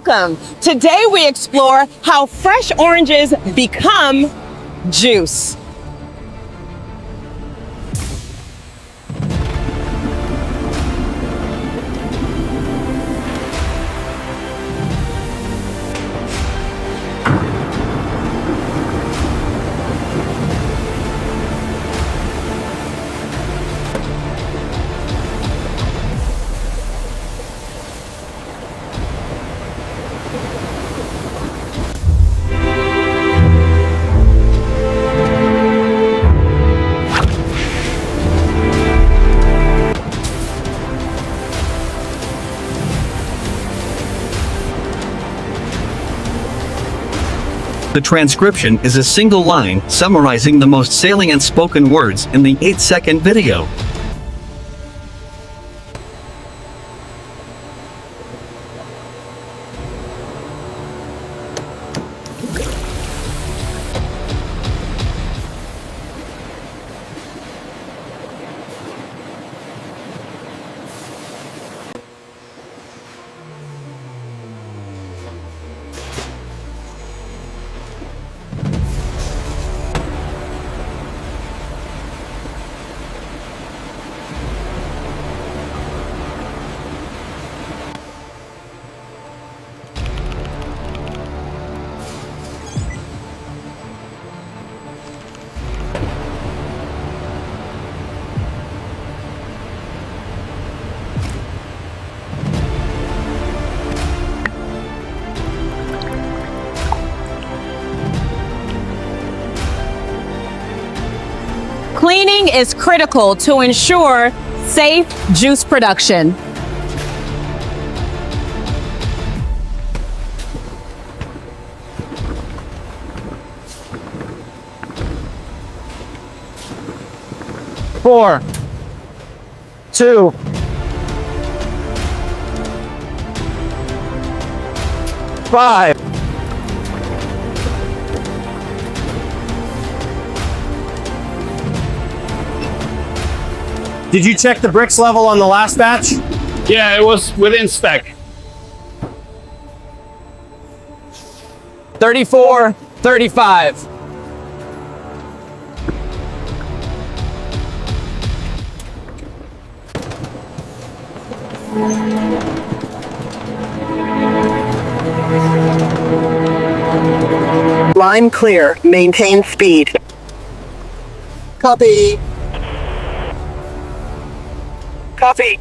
Welcome. Today we explore how fresh oranges become juice. The transcription is a single line summarizing the most salient spoken words in the 8-second video. Cleaning is critical to ensure safe juice production. Four, two, five. Did you check the bricks level on the last batch? Yeah, it was within spec. 34, 35. Line clear. Maintain speed. Copy. Copy.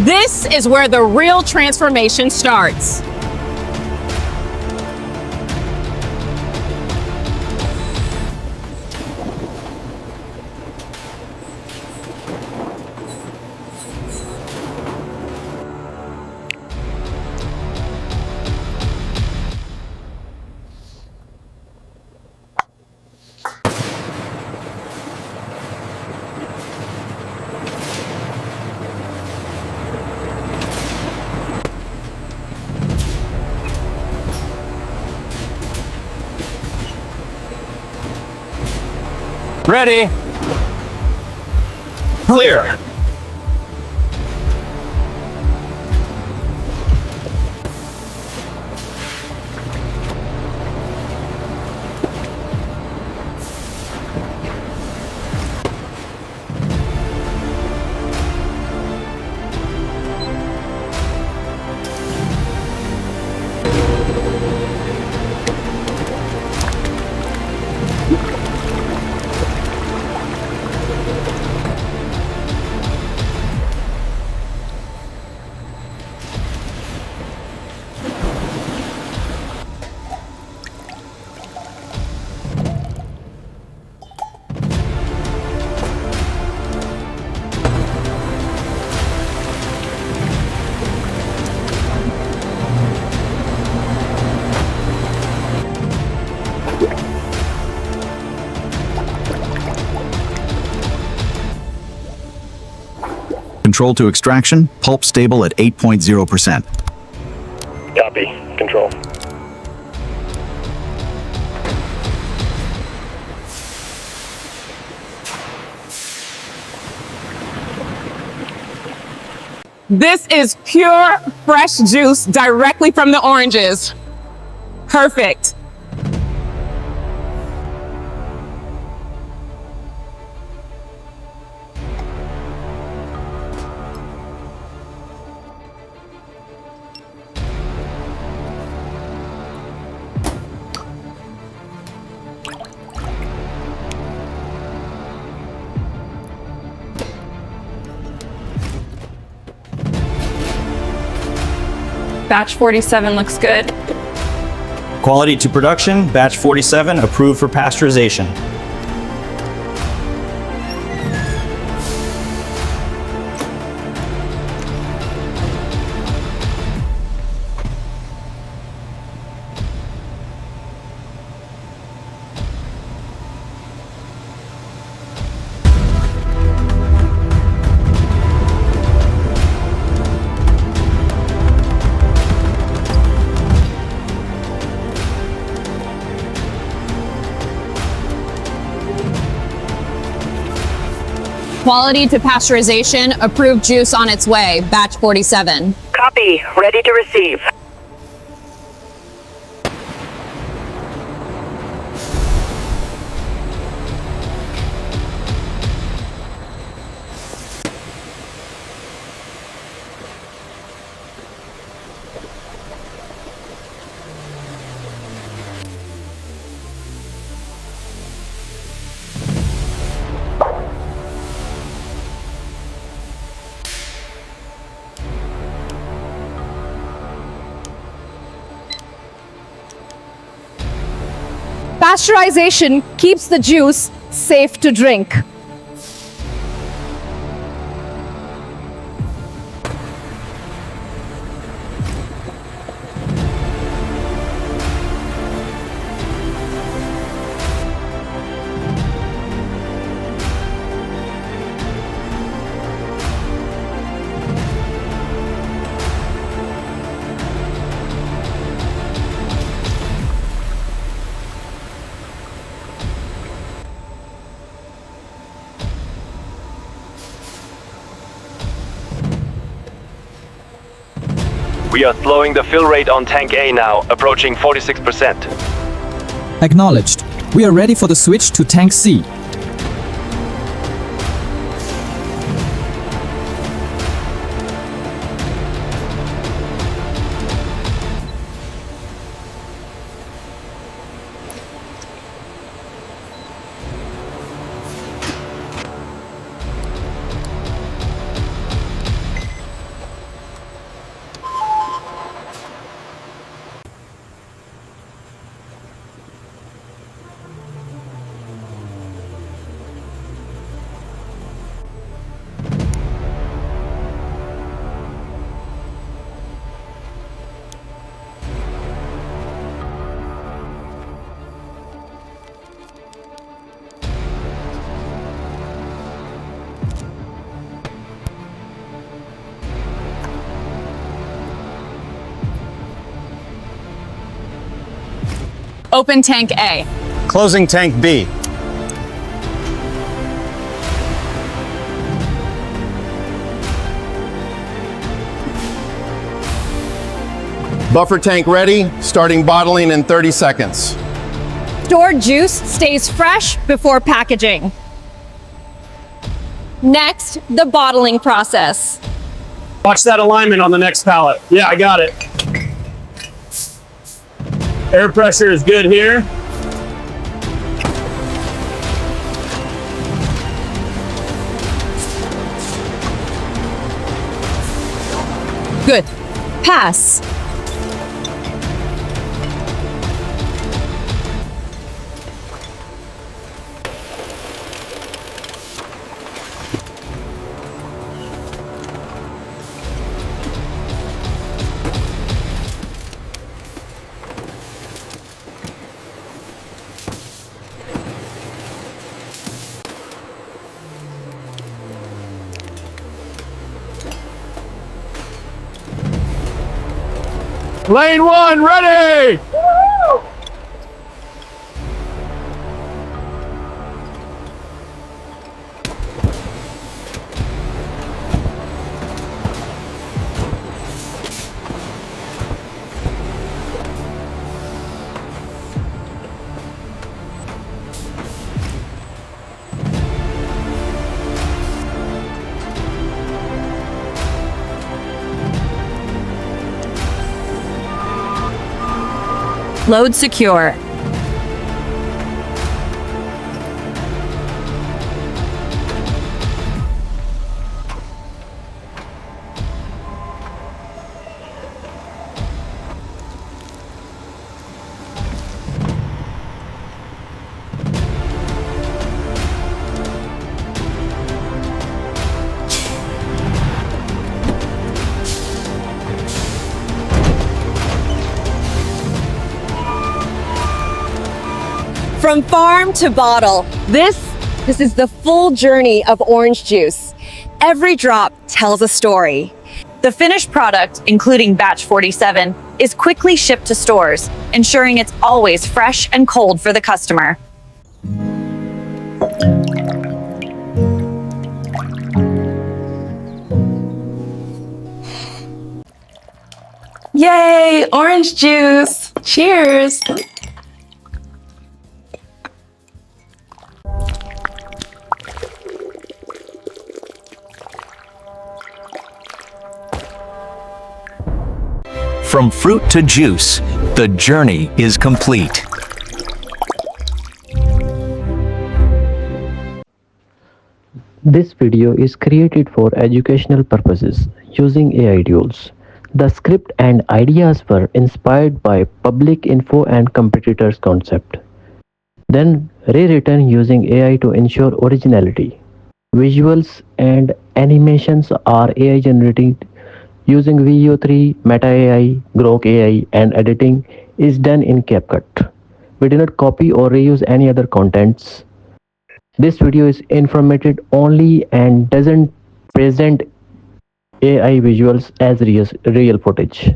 This is where the real transformation starts. Ready. Clear. Control to extraction, pulp stable at 8.0%. Copy. Control. This is pure, fresh juice directly from the oranges. Perfect. Batch 47 looks good. Quality to production, batch 47, approved for pasteurization. Quality to pasteurization, approved juice on its way, batch 47. Copy. Ready to receive. Pasteurization keeps the juice safe to drink. We are slowing the fill rate on tank A now, approaching 46%. Acknowledged. We are ready for the switch to tank C. Open tank A. Closing tank B. Buffer tank ready, starting bottling in 30 seconds. Stored juice stays fresh before packaging. Next, the bottling process. Watch that alignment on the next pallet. Yeah, I got it. Air pressure is good here. Good. Pass. Lane 1, ready! Load secure. From farm to bottle, this is the full journey of orange juice. Every drop tells a story. The finished product, including batch 47, is quickly shipped to stores, ensuring it's always fresh and cold for the customer. Yay, orange juice! Cheers! From fruit to juice, the journey is complete. This video is created for educational purposes using AI tools. The script and ideas were inspired by public info and competitors concept, then rewritten using AI to ensure originality. Visuals and animations are AI generated using VO3, Meta AI, Grok AI, and editing is done in CapCut. We do not copy or reuse any other contents. This video is informative only and doesn't present AI visuals as real footage.